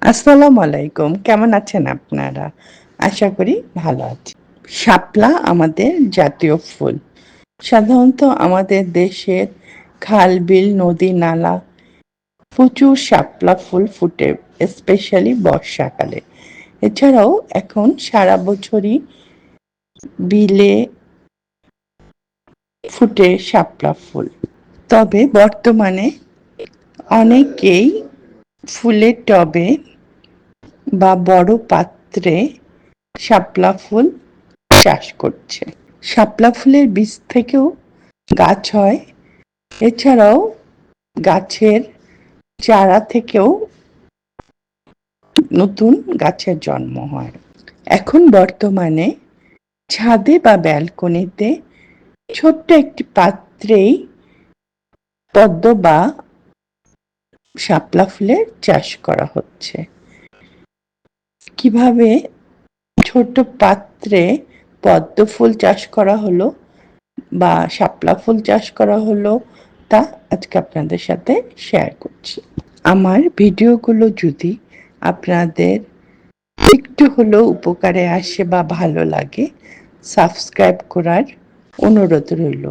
আসসালামু আলাইকুম। কেমন আছেন আপনারা? আশা করি ভালো আছেন। শাপলা আমাদের জাতীয় ফুল। সাধারণত আমাদের দেশের খাল, বিল, নদী, নালা প্রচুর শাপলা ফুল ফুটে, স্পেশালি বর্ষাকালে। এছাড়াও এখন সারা বছরই বিলে ফুটে শাপলা ফুল। তবে বর্তমানে অনেকেই ফুলের টবে বা বড় পাত্রে শাপলা ফুল চাষ করছে। শাপলা ফুলের বীজ থেকেও গাছ হয়। এছাড়াও গাছের চারা থেকেও নতুন গাছের জন্ম হয়। এখন বর্তমানে ছাদে বা ব্যালকনিতে ছোট্ট একটি পাত্রেই পদ্ম বা শাপলা ফুলের চাষ করা হচ্ছে। কিভাবে ছোট পাত্রে পদ্ম ফুল চাষ করা হলো বা শাপলা ফুল চাষ করা হলো তা আজকে আপনাদের সাথে শেয়ার করছি। আমার ভিডিওগুলো যদি আপনাদের একটু হলেও উপকারে আসে বা ভালো লাগে, সাবস্ক্রাইব করার অনুরোধ রইল।